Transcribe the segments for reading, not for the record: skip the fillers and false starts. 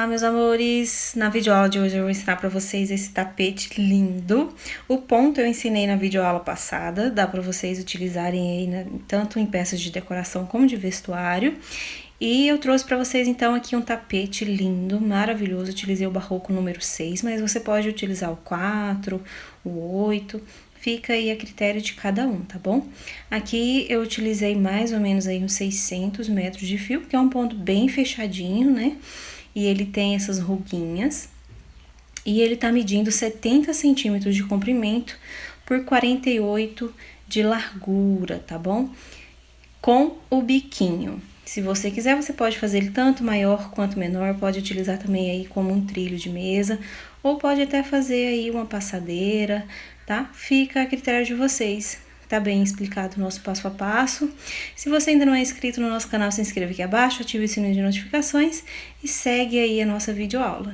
Olá, meus amores! Na videoaula de hoje eu vou ensinar para vocês esse tapete lindo. O ponto eu ensinei na videoaula passada, dá para vocês utilizarem aí, né, tanto em peças de decoração como de vestuário. E eu trouxe para vocês então aqui um tapete lindo, maravilhoso. Utilizei o barroco número 6, mas você pode utilizar o 4, o 8... Fica aí a critério de cada um, tá bom? Aqui eu utilizei mais ou menos aí uns 600 metros de fio, porque é um ponto bem fechadinho, né? E ele tem essas ruguinhas. E ele tá medindo 70 centímetros de comprimento por 48 de largura, tá bom? Com o biquinho. Se você quiser, você pode fazer ele tanto maior quanto menor, pode utilizar também aí como um trilho de mesa, ou pode até fazer aí uma passadeira, tá? Fica a critério de vocês. Tá bem explicado o nosso passo a passo. Se você ainda não é inscrito no nosso canal, se inscreva aqui abaixo, ative o sininho de notificações e segue aí a nossa videoaula.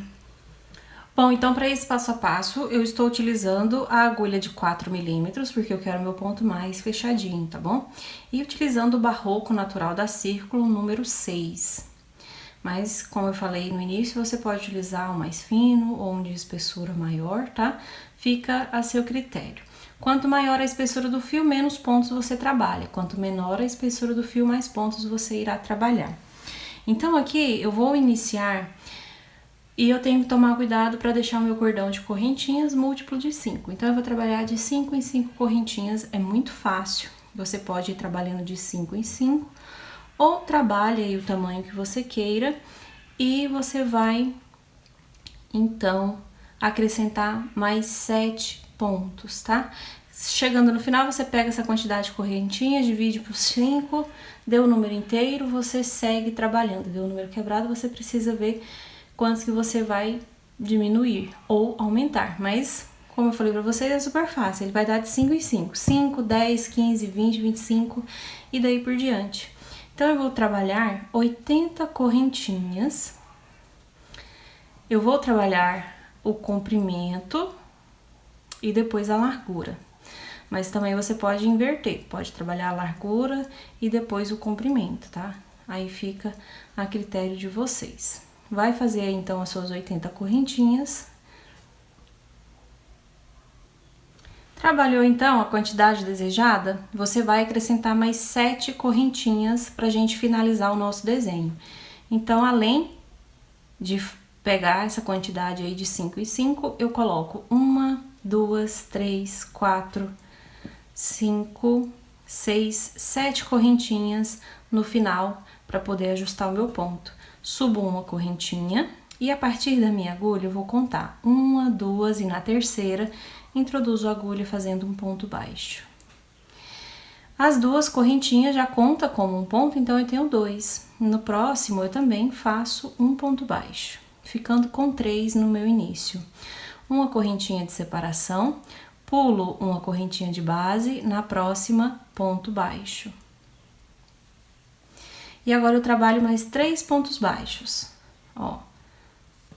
Bom, então para esse passo a passo, eu estou utilizando a agulha de 4 milímetros, porque eu quero meu ponto mais fechadinho, tá bom? E utilizando o barroco natural da Círculo número 6. Mas, como eu falei no início, você pode utilizar um mais fino ou um de espessura maior, tá? Fica a seu critério. Quanto maior a espessura do fio, menos pontos você trabalha. Quanto menor a espessura do fio, mais pontos você irá trabalhar. Então, aqui eu vou iniciar... E eu tenho que tomar cuidado para deixar o meu cordão de correntinhas múltiplo de 5. Então, eu vou trabalhar de 5 em 5 correntinhas, é muito fácil. Você pode ir trabalhando de 5 em 5, ou trabalhe aí o tamanho que você queira, e você vai, então, acrescentar mais 7 pontos, tá? Chegando no final, você pega essa quantidade de correntinhas, divide por 5, deu o número inteiro, você segue trabalhando. Deu o número quebrado, você precisa ver quantos que você vai diminuir ou aumentar, mas como eu falei pra vocês, é super fácil, ele vai dar de 5 em 5, 5, 10, 15, 20, 25 e daí por diante. Então, eu vou trabalhar 80 correntinhas, eu vou trabalhar o comprimento e depois a largura, mas também você pode inverter, pode trabalhar a largura e depois o comprimento, tá? Aí fica a critério de vocês. Vai fazer aí, então, as suas 80 correntinhas. Trabalhou, então, a quantidade desejada? Você vai acrescentar mais 7 correntinhas pra gente finalizar o nosso desenho. Então, além de pegar essa quantidade aí de 5 em 5, eu coloco 1, 2, 3, 4, 5, 6, 7 correntinhas no final para poder ajustar o meu ponto. Subo uma correntinha e a partir da minha agulha eu vou contar 1, 2 e na terceira introduzo a agulha fazendo um ponto baixo. As duas correntinhas já conta como um ponto, então eu tenho 2. No próximo eu também faço um ponto baixo, ficando com 3 no meu início. Uma correntinha de separação, pulo uma correntinha de base, na próxima ponto baixo. E agora eu trabalho mais 3 pontos baixos, ó.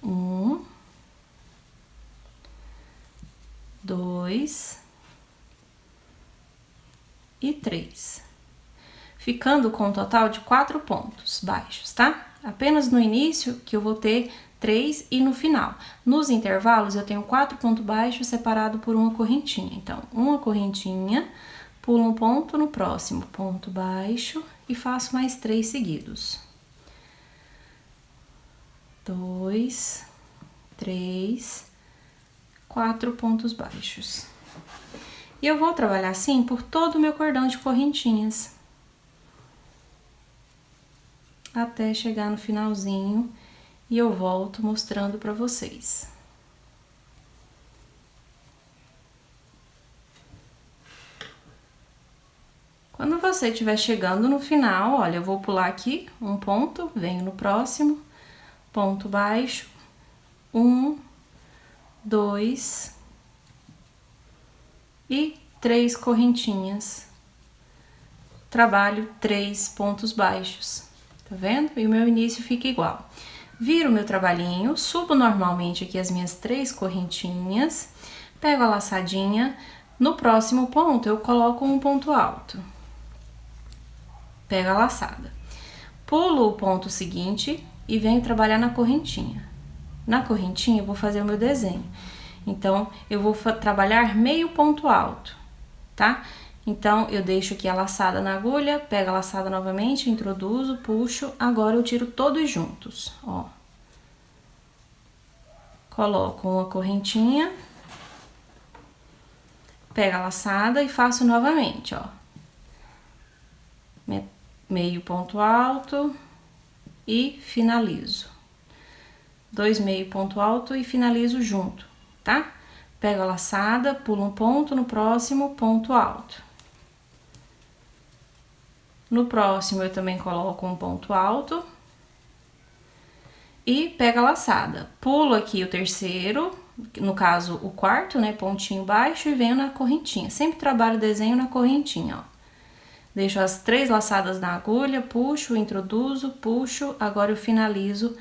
1, 2 e 3. Ficando com um total de 4 pontos baixos, tá? Apenas no início que eu vou ter 3 e no final. Nos intervalos eu tenho 4 pontos baixos separados por uma correntinha. Então, uma correntinha, pulo um ponto no próximo ponto baixo e faço mais 3 seguidos. 2, 3, 4 pontos baixos. E eu vou trabalhar assim por todo o meu cordão de correntinhas. Até chegar no finalzinho e eu volto mostrando pra vocês. Quando você estiver chegando no final, olha, eu vou pular aqui um ponto, venho no próximo, ponto baixo, 1, 2 e 3 correntinhas. Trabalho 3 pontos baixos, tá vendo? E o meu início fica igual. Viro o meu trabalhinho, subo normalmente aqui as minhas 3 correntinhas, pego a laçadinha, no próximo ponto eu coloco um ponto alto. Pego a laçada, pulo o ponto seguinte e venho trabalhar na correntinha. na correntinha eu vou fazer o meu desenho. Então, eu vou trabalhar meio ponto alto, tá? Então, eu deixo aqui a laçada na agulha, pego a laçada novamente, introduzo, puxo, agora eu tiro todos juntos, ó. Coloco uma correntinha, pego a laçada e faço novamente, ó. Meio ponto alto e finalizo. 2 meio ponto alto e finalizo junto, tá? Pego a laçada, pulo um ponto, no próximo ponto alto. No próximo eu também coloco um ponto alto. E pego a laçada, pulo aqui o terceiro, no caso o quarto, né, pontinho baixo, e venho na correntinha. Sempre trabalho o desenho na correntinha, ó. Deixo as 3 laçadas na agulha, puxo, introduzo, puxo, agora eu finalizo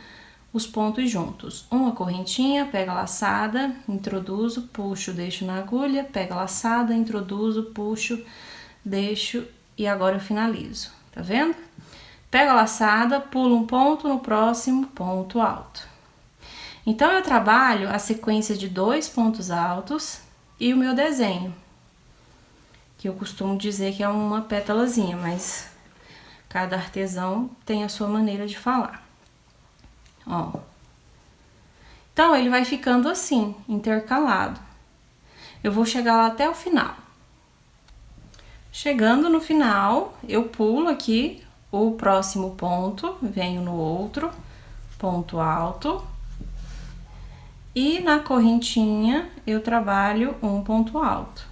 os pontos juntos. Uma correntinha, pego a laçada, introduzo, puxo, deixo na agulha, pego a laçada, introduzo, puxo, deixo e agora eu finalizo, tá vendo? Pego a laçada, pulo um ponto, no próximo ponto alto. Então, eu trabalho a sequência de 2 pontos altos e o meu desenho, que eu costumo dizer que é uma pétalazinha, mas cada artesão tem a sua maneira de falar. Ó. Então, ele vai ficando assim, intercalado. Eu vou chegar lá até o final. Chegando no final, eu pulo aqui o próximo ponto, venho no outro ponto alto e na correntinha eu trabalho um ponto alto,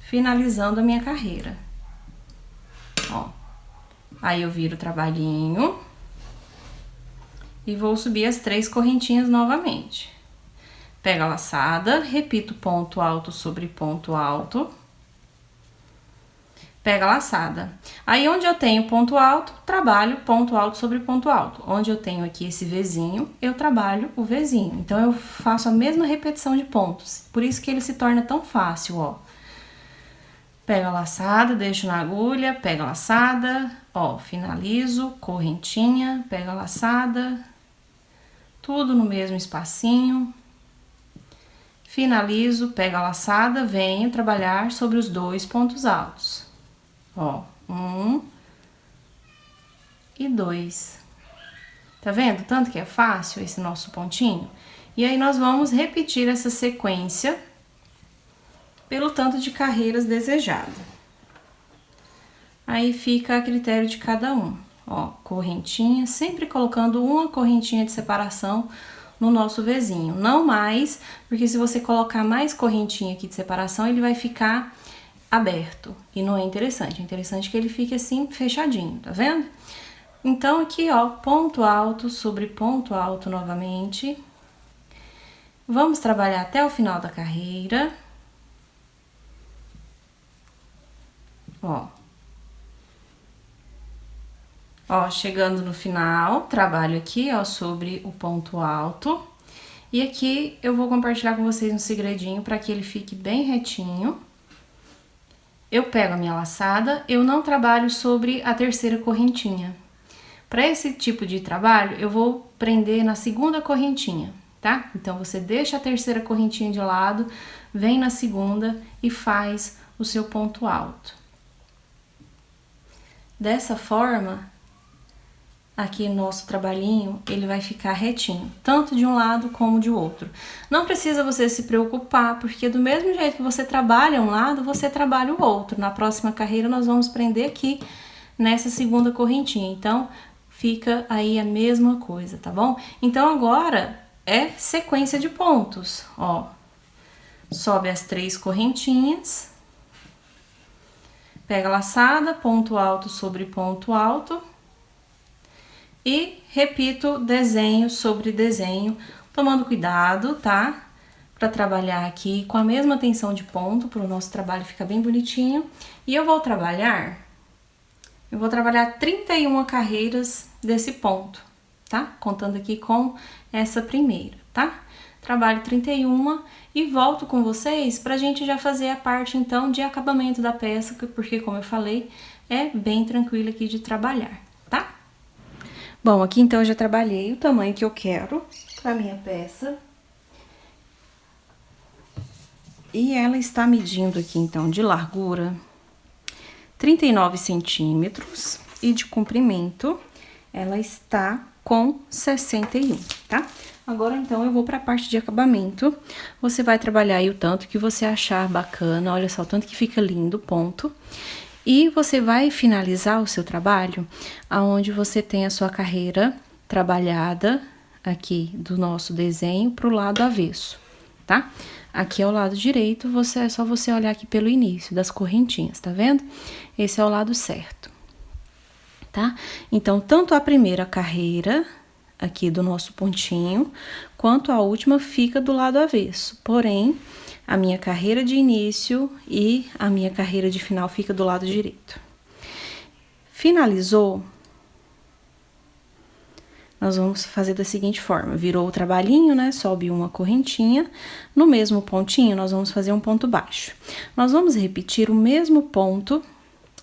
finalizando a minha carreira. Ó, aí eu viro o trabalhinho e vou subir as 3 correntinhas novamente. Pego a laçada, repito ponto alto sobre ponto alto. Pega a laçada. Aí, onde eu tenho ponto alto, trabalho ponto alto sobre ponto alto. Onde eu tenho aqui esse Vzinho, eu trabalho o Vzinho. Então, eu faço a mesma repetição de pontos. Por isso que ele se torna tão fácil, ó. Pego a laçada, deixo na agulha, pego a laçada, ó, finalizo, correntinha, pego a laçada, tudo no mesmo espacinho. Finalizo, pego a laçada, venho trabalhar sobre os 2 pontos altos. Ó, 1 e 2. Tá vendo? Tanto que é fácil esse nosso pontinho. E aí, nós vamos repetir essa sequência pelo tanto de carreiras desejado. Aí, fica a critério de cada um. Ó, correntinha, sempre colocando uma correntinha de separação no nosso Vzinho. Não mais, porque se você colocar mais correntinha aqui de separação, ele vai ficar aberto, e não é interessante. É interessante que ele fique assim, fechadinho, tá vendo? Então, aqui, ó, ponto alto sobre ponto alto novamente. Vamos trabalhar até o final da carreira. Ó. Ó, chegando no final, trabalho aqui, ó, sobre o ponto alto. E aqui eu vou compartilhar com vocês um segredinho para que ele fique bem retinho. Eu pego a minha laçada, eu não trabalho sobre a terceira correntinha. Para esse tipo de trabalho, eu vou prender na segunda correntinha, tá? Então, você deixa a terceira correntinha de lado, vem na segunda e faz o seu ponto alto. Dessa forma, aqui nosso trabalhinho, ele vai ficar retinho, tanto de um lado como de outro. Não precisa você se preocupar, porque do mesmo jeito que você trabalha um lado, você trabalha o outro. Na próxima carreira, nós vamos prender aqui nessa segunda correntinha. Então, fica aí a mesma coisa, tá bom? Então, agora é sequência de pontos, ó. Sobe as 3 correntinhas, pega a laçada, ponto alto sobre ponto alto. E repito desenho sobre desenho, tomando cuidado, tá? Para trabalhar aqui com a mesma tensão de ponto, para o nosso trabalho ficar bem bonitinho. E eu vou trabalhar 31 carreiras desse ponto, tá? Contando aqui com essa primeira, tá? Trabalho 31 e volto com vocês pra gente já fazer a parte, então, de acabamento da peça, porque, como eu falei, é bem tranquilo aqui de trabalhar, tá? Bom, aqui então eu já trabalhei o tamanho que eu quero pra minha peça. E ela está medindo aqui, então, de largura 39 centímetros e de comprimento ela está com 61, tá? Agora, então, eu vou pra parte de acabamento. Você vai trabalhar aí o tanto que você achar bacana, olha só, o tanto que fica lindo, ponto. E você vai finalizar o seu trabalho aonde você tem a sua carreira trabalhada aqui do nosso desenho pro lado avesso, tá? Aqui é o lado direito, é só você olhar aqui pelo início das correntinhas, tá vendo? Esse é o lado certo, tá? Então, tanto a primeira carreira aqui do nosso pontinho, quanto a última fica do lado avesso. Porém, a minha carreira de início e a minha carreira de final fica do lado direito. Finalizou? Nós vamos fazer da seguinte forma, virou o trabalhinho, né, sobe uma correntinha, no mesmo pontinho nós vamos fazer um ponto baixo. Nós vamos repetir o mesmo ponto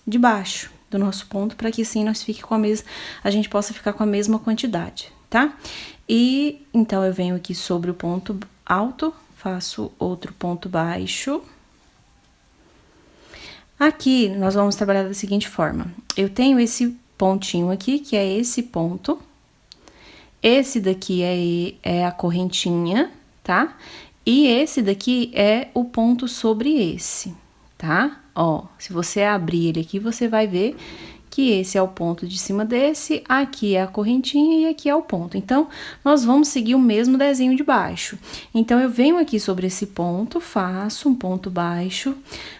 de baixo do nosso ponto, para que assim a gente possa ficar com a mesma quantidade, tá? E, então, eu venho aqui sobre o ponto alto, faço outro ponto baixo. Aqui, nós vamos trabalhar da seguinte forma, eu tenho esse pontinho aqui, que é esse ponto. Esse daqui é a correntinha, tá? E esse daqui é o ponto sobre esse, tá? Ó, se você abrir ele aqui, você vai ver que esse é o ponto de cima desse, aqui é a correntinha e aqui é o ponto. Então, nós vamos seguir o mesmo desenho de baixo. Então, eu venho aqui sobre esse ponto, faço um ponto baixo,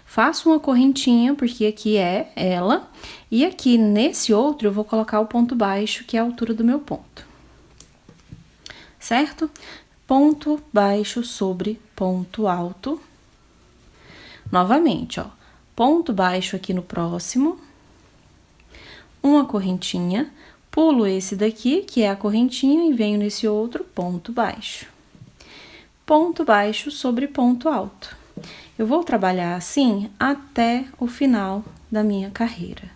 faço uma correntinha, porque aqui é ela, e aqui nesse outro eu vou colocar o ponto baixo, que é a altura do meu ponto. Certo? Ponto baixo sobre ponto alto. Novamente, ó, ponto baixo aqui no próximo, uma correntinha, pulo esse daqui, que é a correntinha, e venho nesse outro ponto baixo. Ponto baixo sobre ponto alto. Eu vou trabalhar assim até o final da minha carreira.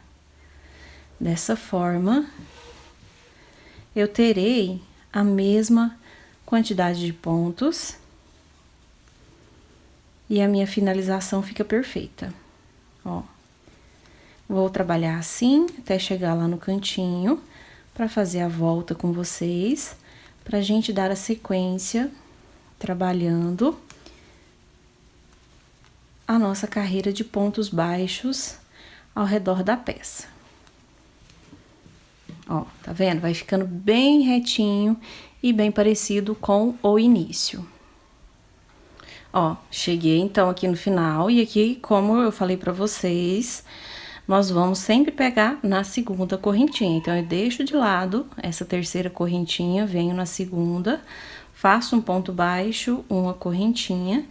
Dessa forma, eu terei a mesma quantidade de pontos e a minha finalização fica perfeita, ó. Vou trabalhar assim até chegar lá no cantinho para fazer a volta com vocês, pra gente dar a sequência trabalhando a nossa carreira de pontos baixos ao redor da peça. Ó, tá vendo? Vai ficando bem retinho e bem parecido com o início. Ó, cheguei então aqui no final e aqui, como eu falei pra vocês, nós vamos sempre pegar na segunda correntinha. Então, eu deixo de lado essa terceira correntinha, venho na segunda, faço um ponto baixo, uma correntinha,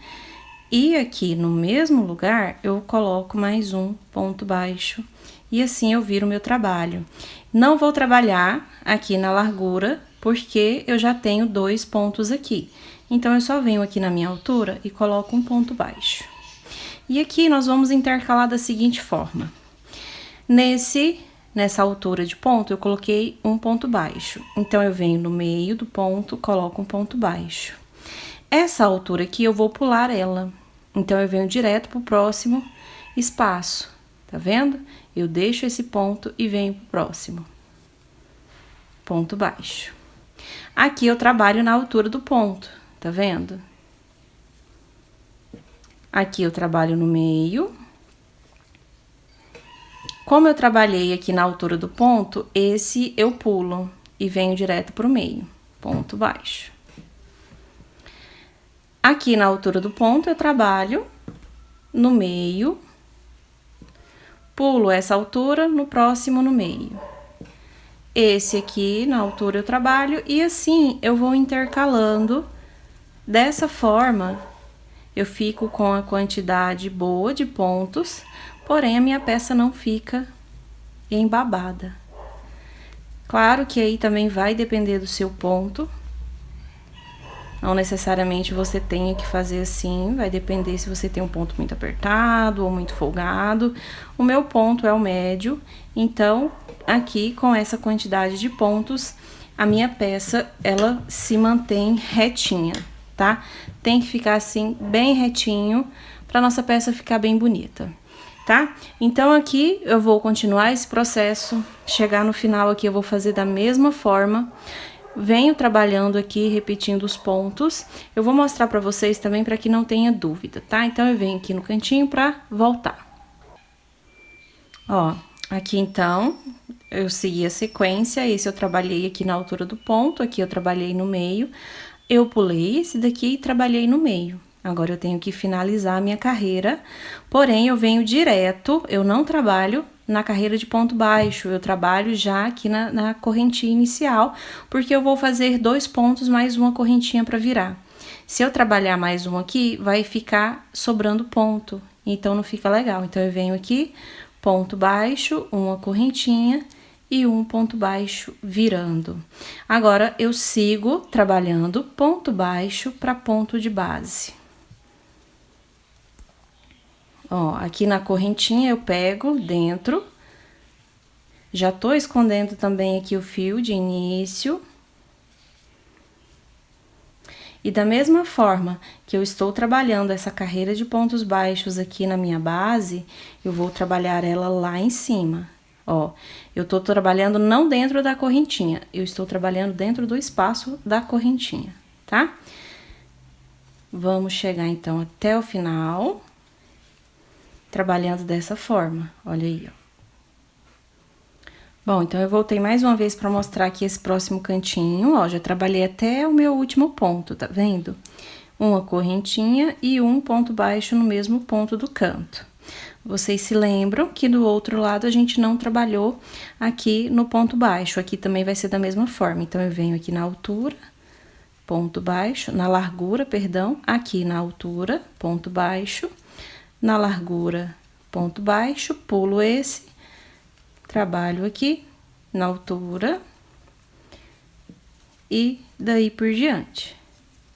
e aqui no mesmo lugar eu coloco mais um ponto baixo, e assim eu viro o meu trabalho. Não vou trabalhar aqui na largura, porque eu já tenho 2 pontos aqui. Então, eu só venho aqui na minha altura e coloco um ponto baixo. E aqui nós vamos intercalar da seguinte forma. Nessa altura de ponto, eu coloquei um ponto baixo. Então, eu venho no meio do ponto, coloco um ponto baixo. Essa altura aqui, eu vou pular ela. Então, eu venho direto pro próximo espaço, tá vendo? Eu deixo esse ponto e venho pro próximo. Ponto baixo. Aqui, eu trabalho na altura do ponto, tá vendo? Aqui, eu trabalho no meio. Como eu trabalhei aqui na altura do ponto, esse eu pulo e venho direto pro meio, ponto baixo. Aqui na altura do ponto, eu trabalho no meio, pulo essa altura, no próximo no meio. Esse aqui, na altura, eu trabalho e assim eu vou intercalando. Dessa forma, eu fico com a quantidade boa de pontos, porém, a minha peça não fica embabada. Claro que aí também vai depender do seu ponto. Não necessariamente você tenha que fazer assim, vai depender se você tem um ponto muito apertado ou muito folgado. O meu ponto é o médio, então aqui com essa quantidade de pontos, a minha peça, ela se mantém retinha, tá? Tem que ficar assim, bem retinho, pra nossa peça ficar bem bonita, tá? Então, aqui eu vou continuar esse processo, chegar no final aqui eu vou fazer da mesma forma, venho trabalhando aqui, repetindo os pontos, eu vou mostrar pra vocês também pra que não tenha dúvida, tá? Então, eu venho aqui no cantinho pra voltar. Ó, aqui então, eu segui a sequência, esse eu trabalhei aqui na altura do ponto, aqui eu trabalhei no meio, eu pulei esse daqui e trabalhei no meio. Agora eu tenho que finalizar a minha carreira, porém eu venho direto, eu não trabalho na carreira de ponto baixo, eu trabalho já aqui na correntinha inicial, porque eu vou fazer 2 pontos mais uma correntinha para virar. Se eu trabalhar mais um aqui, vai ficar sobrando ponto, então não fica legal. Então eu venho aqui, ponto baixo, uma correntinha e um ponto baixo virando. Agora eu sigo trabalhando ponto baixo para ponto de base. Ó, aqui na correntinha eu pego dentro, já tô escondendo também aqui o fio de início. E da mesma forma que eu estou trabalhando essa carreira de pontos baixos aqui na minha base, eu vou trabalhar ela lá em cima. Ó, eu tô trabalhando não dentro da correntinha, eu estou trabalhando dentro do espaço da correntinha, tá? Vamos chegar então até o final. Trabalhando dessa forma, olha aí, ó. Bom, então eu voltei mais uma vez para mostrar aqui esse próximo cantinho, ó, já trabalhei até o meu último ponto, tá vendo? Uma correntinha e um ponto baixo no mesmo ponto do canto. Vocês se lembram que do outro lado a gente não trabalhou aqui no ponto baixo, aqui também vai ser da mesma forma. Então, eu venho aqui na altura, ponto baixo, na largura, perdão, aqui na altura, ponto baixo, na largura, ponto baixo, pulo esse, trabalho aqui na altura e daí por diante,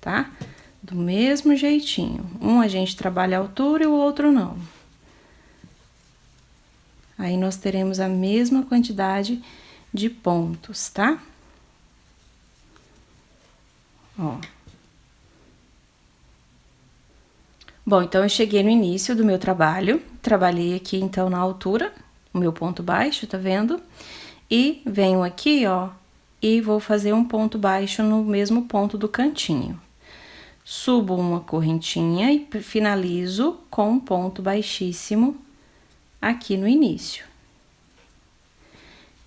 tá? Do mesmo jeitinho. Um a gente trabalha a altura e o outro não. Aí, nós teremos a mesma quantidade de pontos, tá? Ó. Bom, então, eu cheguei no início do meu trabalho, trabalhei aqui, então, na altura, o meu ponto baixo, tá vendo? E venho aqui, ó, e vou fazer um ponto baixo no mesmo ponto do cantinho. Subo uma correntinha e finalizo com um ponto baixíssimo aqui no início.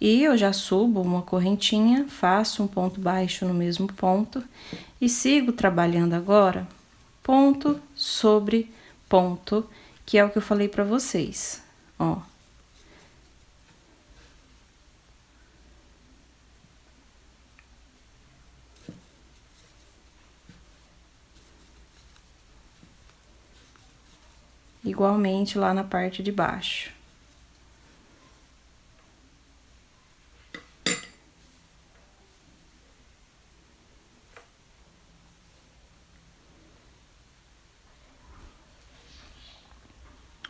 E eu já subo uma correntinha, faço um ponto baixo no mesmo ponto e sigo trabalhando agora ponto sobre ponto, que é o que eu falei pra vocês, ó. Igualmente lá na parte de baixo.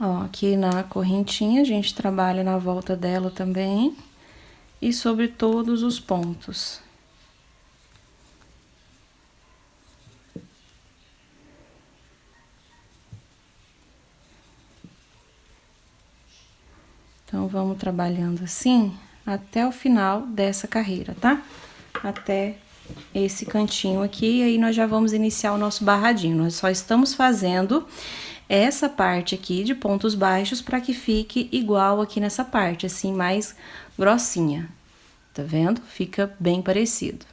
Ó, aqui na correntinha, a gente trabalha na volta dela também e sobre todos os pontos. Então, vamos trabalhando assim até o final dessa carreira, tá? Até esse cantinho aqui, e aí nós já vamos iniciar o nosso barradinho. Nós só estamos fazendo essa parte aqui de pontos baixos para que fique igual aqui nessa parte, assim, mais grossinha. Tá vendo? Fica bem parecido.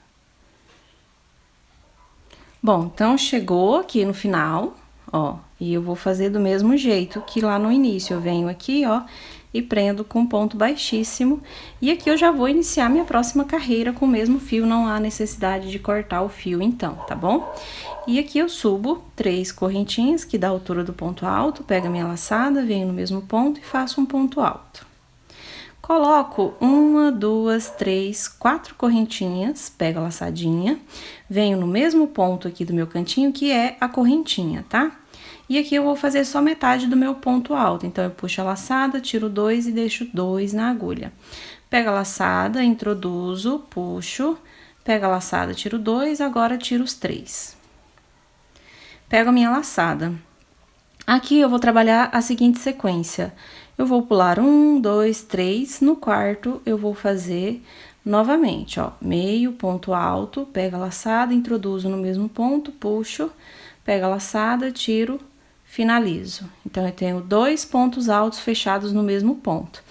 Bom, então, chegou aqui no final, ó, e eu vou fazer do mesmo jeito que lá no início. Eu venho aqui, ó, e prendo com ponto baixíssimo. E aqui eu já vou iniciar minha próxima carreira com o mesmo fio, não há necessidade de cortar o fio então, tá bom? E aqui eu subo 3 correntinhas, que dá a altura do ponto alto, pego a minha laçada, venho no mesmo ponto e faço um ponto alto. Coloco 1, 2, 3, 4 correntinhas, pego a laçadinha, venho no mesmo ponto aqui do meu cantinho, que é a correntinha, tá? E aqui eu vou fazer só metade do meu ponto alto, então eu puxo a laçada, tiro 2 e deixo 2 na agulha. Pego a laçada, introduzo, puxo, pego a laçada, tiro 2, agora tiro os 3. Pego a minha laçada. Aqui eu vou trabalhar a seguinte sequência. Eu vou pular 1, 2, 3, no quarto eu vou fazer novamente, ó, meio, ponto alto, pego a laçada, introduzo no mesmo ponto, puxo, pego a laçada, tiro, finalizo. Então, eu tenho 2 pontos altos fechados no mesmo ponto.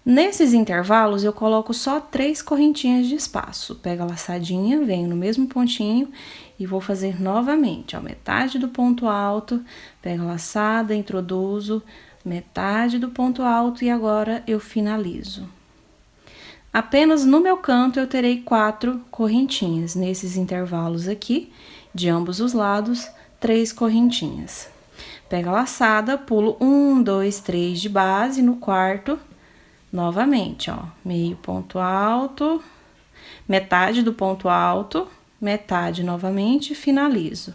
Nesses intervalos, eu coloco só 3 correntinhas de espaço. Pego a laçadinha, venho no mesmo pontinho e vou fazer novamente, ó, metade do ponto alto, pego a laçada, introduzo, metade do ponto alto e agora eu finalizo. Apenas no meu canto eu terei 4 correntinhas. Nesses intervalos aqui, de ambos os lados, 3 correntinhas. Pego a laçada, pulo 1, 2, 3 de base, no quarto, novamente, ó, meio ponto alto, metade do ponto alto, metade novamente, finalizo.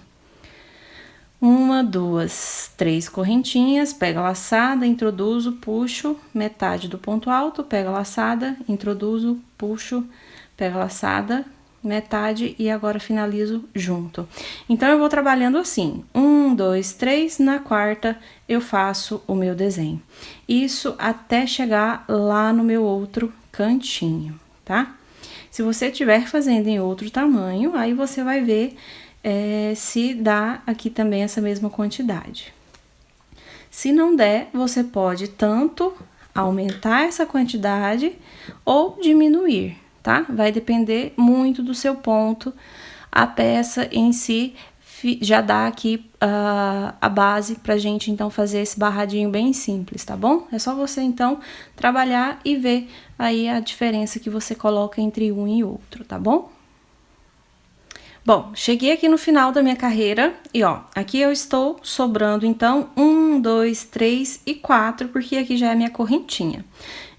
1, 2, 3 correntinhas, pego a laçada, introduzo, puxo, metade do ponto alto, pego a laçada, introduzo, puxo, pego a laçada, metade e agora finalizo junto. Então, eu vou trabalhando assim, 1, 2, 3, na quarta eu faço o meu desenho. Isso até chegar lá no meu outro cantinho, tá? Se você estiver fazendo em outro tamanho, aí você vai ver se dá aqui também essa mesma quantidade. Se não der, você pode tanto aumentar essa quantidade ou diminuir, tá? Vai depender muito do seu ponto. A peça em si já dá aqui a base pra gente, então, fazer esse barradinho bem simples, tá bom? É só você, então, trabalhar e ver aí a diferença que você coloca entre um e outro, tá bom? Bom, cheguei aqui no final da minha carreira e, ó, aqui eu estou sobrando, então, 1, 2, 3 e 4, porque aqui já é a minha correntinha.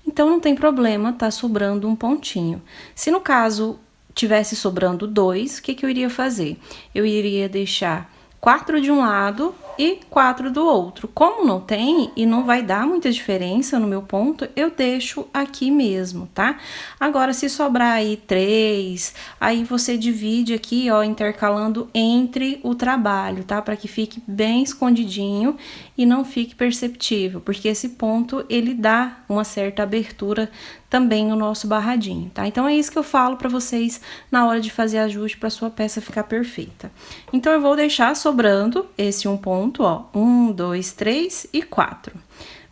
Então, não tem problema, tá sobrando um pontinho. Se no caso tivesse sobrando 2, o que que eu iria fazer? Eu iria deixar 4 de um lado e 4 do outro. Como não tem e não vai dar muita diferença no meu ponto, eu deixo aqui mesmo, tá? Agora, se sobrar aí 3, aí você divide aqui, ó, intercalando entre o trabalho, tá? Para que fique bem escondidinho e não fique perceptível, porque esse ponto, ele dá uma certa abertura também no nosso barradinho, tá? Então, é isso que eu falo para vocês na hora de fazer ajuste para sua peça ficar perfeita. Então, eu vou deixar sobrando esse um ponto, ó, 1, 2, 3 e 4.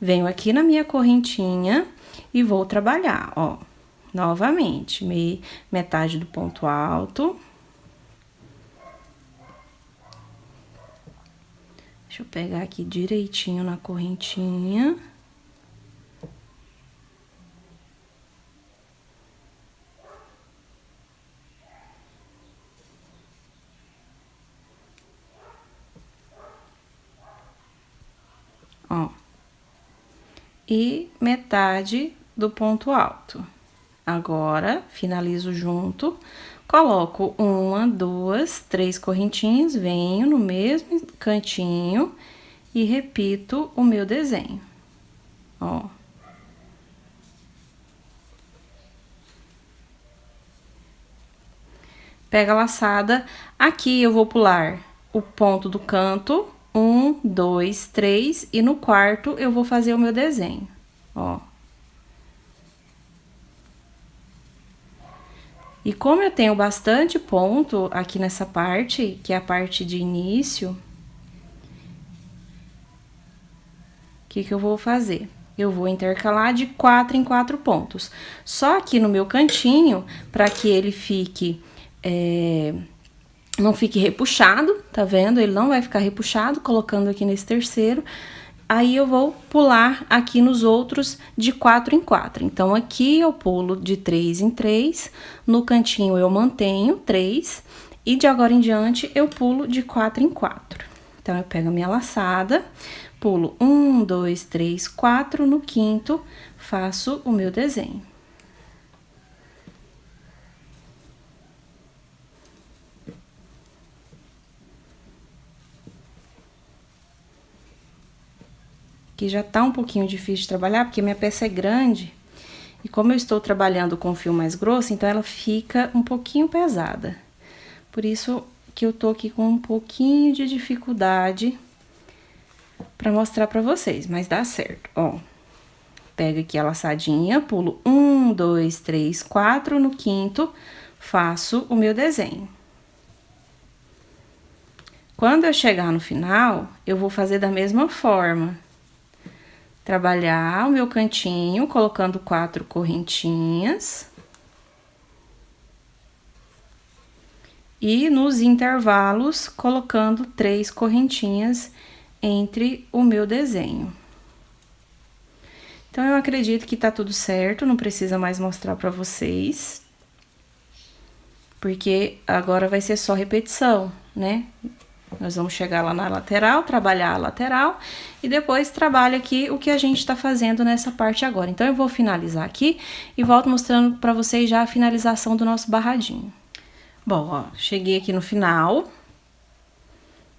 Venho aqui na minha correntinha e vou trabalhar, ó, novamente, metade do ponto alto. Deixa eu pegar aqui direitinho na correntinha. Ó, e metade do ponto alto. Agora, finalizo junto, coloco 1, 2, 3 correntinhas, venho no mesmo cantinho e repito o meu desenho, ó. Pega a laçada, aqui eu vou pular o ponto do canto, 1, 2, 3, e no quarto eu vou fazer o meu desenho, ó. E como eu tenho bastante ponto aqui nessa parte, que é a parte de início, o que que eu vou fazer? Eu vou intercalar de 4 em 4 pontos. Só aqui no meu cantinho, para que ele fique... não fique repuxado, tá vendo? Ele não vai ficar repuxado, colocando aqui nesse terceiro. Aí, eu vou pular aqui nos outros de 4 em 4. Então, aqui eu pulo de 3 em 3, no cantinho eu mantenho 3, e de agora em diante eu pulo de 4 em 4, Então, eu pego a minha laçada, pulo 1, 2, 3, 4, no quinto, faço o meu desenho. Aqui já tá um pouquinho difícil de trabalhar, porque minha peça é grande. E como eu estou trabalhando com fio mais grosso, então ela fica um pouquinho pesada. Por isso que eu tô aqui com um pouquinho de dificuldade pra mostrar pra vocês, mas dá certo, ó. Pego aqui a laçadinha, pulo 1, 2, 3, 4, no quinto, faço o meu desenho. Quando eu chegar no final, eu vou fazer da mesma forma. Trabalhar o meu cantinho, colocando 4 correntinhas. E nos intervalos, colocando 3 correntinhas entre o meu desenho. Então, eu acredito que tá tudo certo, não precisa mais mostrar pra vocês. Porque agora vai ser só repetição, né? Nós vamos chegar lá na lateral, trabalhar a lateral e depois trabalha aqui o que a gente tá fazendo nessa parte agora. Então, eu vou finalizar aqui e volto mostrando pra vocês já a finalização do nosso barradinho. Bom, ó, cheguei aqui no final.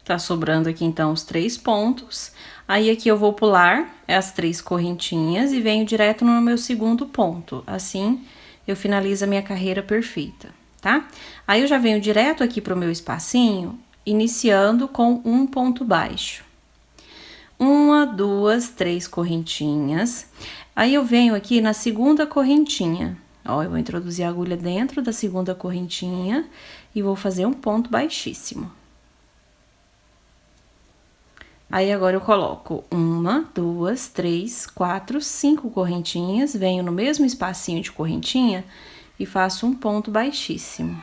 Tá sobrando aqui, então, os 3 pontos. Aí, aqui eu vou pular as 3 correntinhas e venho direto no meu segundo ponto. Assim, eu finalizo a minha carreira perfeita, tá? Aí, eu já venho direto aqui pro meu espacinho, iniciando com um ponto baixo. 1, 2, 3 correntinhas. Aí, eu venho aqui na segunda correntinha. Ó, eu vou introduzir a agulha dentro da segunda correntinha e vou fazer um ponto baixíssimo. Aí, agora eu coloco 1, 2, 3, 4, 5 correntinhas, venho no mesmo espacinho de correntinha e faço um ponto baixíssimo.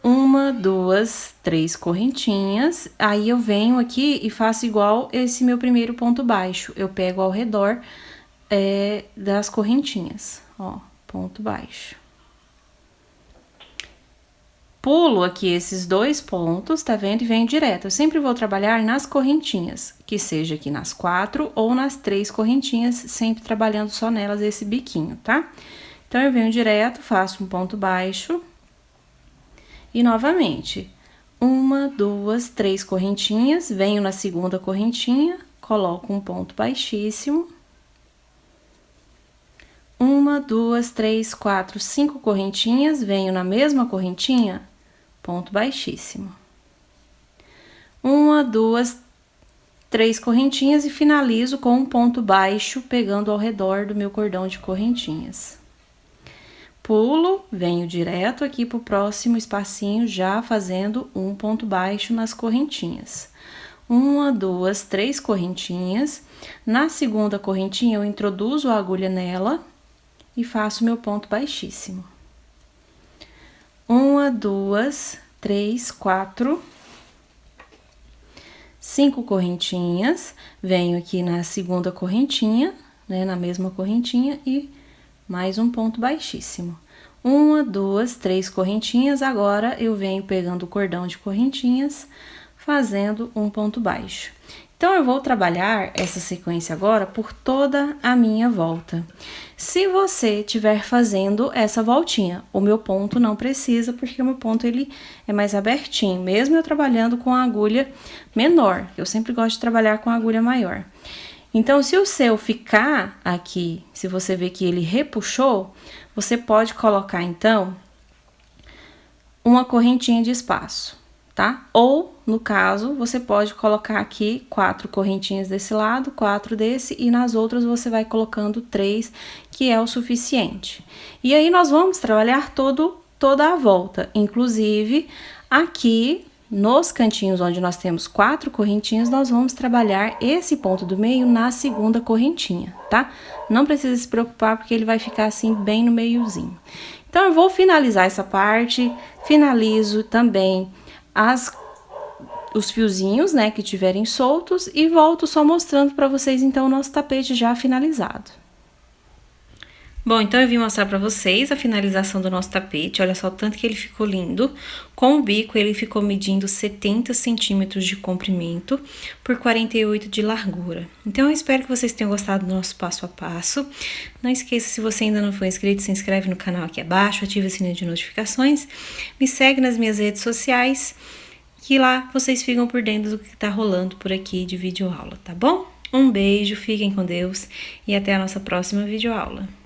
1, 2, 3 correntinhas, aí eu venho aqui e faço igual esse meu primeiro ponto baixo. Eu pego ao redor das correntinhas, ó, ponto baixo. Pulo aqui esses 2 pontos, tá vendo? E venho direto. Eu sempre vou trabalhar nas correntinhas, que seja aqui nas 4 ou nas 3 correntinhas, sempre trabalhando só nelas esse biquinho, tá? Então, eu venho direto, faço um ponto baixo. E, novamente, 1, 2, 3 correntinhas, venho na segunda correntinha, coloco um ponto baixíssimo. 1, 2, 3, 4, 5 correntinhas, venho na mesma correntinha, ponto baixíssimo. 1, 2, 3 correntinhas e finalizo com um ponto baixo, pegando ao redor do meu cordão de correntinhas. Pulo, venho direto aqui pro próximo espacinho, já fazendo um ponto baixo nas correntinhas. 1, 2, 3 correntinhas. Na segunda correntinha, eu introduzo a agulha nela e faço meu ponto baixíssimo. 1, 2, 3, 4, 5 correntinhas. Venho aqui na segunda correntinha, né, na mesma correntinha e mais um ponto baixíssimo. 1, 2, 3 correntinhas. Agora, eu venho pegando o cordão de correntinhas, fazendo um ponto baixo. Então, eu vou trabalhar essa sequência agora por toda a minha volta. Se você estiver fazendo essa voltinha, o meu ponto não precisa, porque o meu ponto ele é mais abertinho, mesmo eu trabalhando com a agulha menor. Eu sempre gosto de trabalhar com a agulha maior. Então, se o seu ficar aqui, se você ver que ele repuxou, você pode colocar, então, uma correntinha de espaço, tá? Ou, no caso, você pode colocar aqui 4 correntinhas desse lado, 4 desse, e nas outras você vai colocando 3, que é o suficiente. E aí, nós vamos trabalhar toda a volta, inclusive aqui nos cantinhos onde nós temos 4 correntinhas, nós vamos trabalhar esse ponto do meio na segunda correntinha, tá? Não precisa se preocupar, porque ele vai ficar assim bem no meiozinho. Então, eu vou finalizar essa parte, finalizo também os fiozinhos, né, que tiverem soltos e volto só mostrando pra vocês, então, o nosso tapete já finalizado. Bom, então eu vim mostrar pra vocês a finalização do nosso tapete. Olha só o tanto que ele ficou lindo. Com o bico, ele ficou medindo 70 centímetros de comprimento por 48 de largura. Então, eu espero que vocês tenham gostado do nosso passo a passo. Não esqueça, se você ainda não for inscrito, se inscreve no canal aqui abaixo, ativa o sininho de notificações. Me segue nas minhas redes sociais, que lá vocês ficam por dentro do que tá rolando por aqui de videoaula, tá bom? Um beijo, fiquem com Deus e até a nossa próxima videoaula.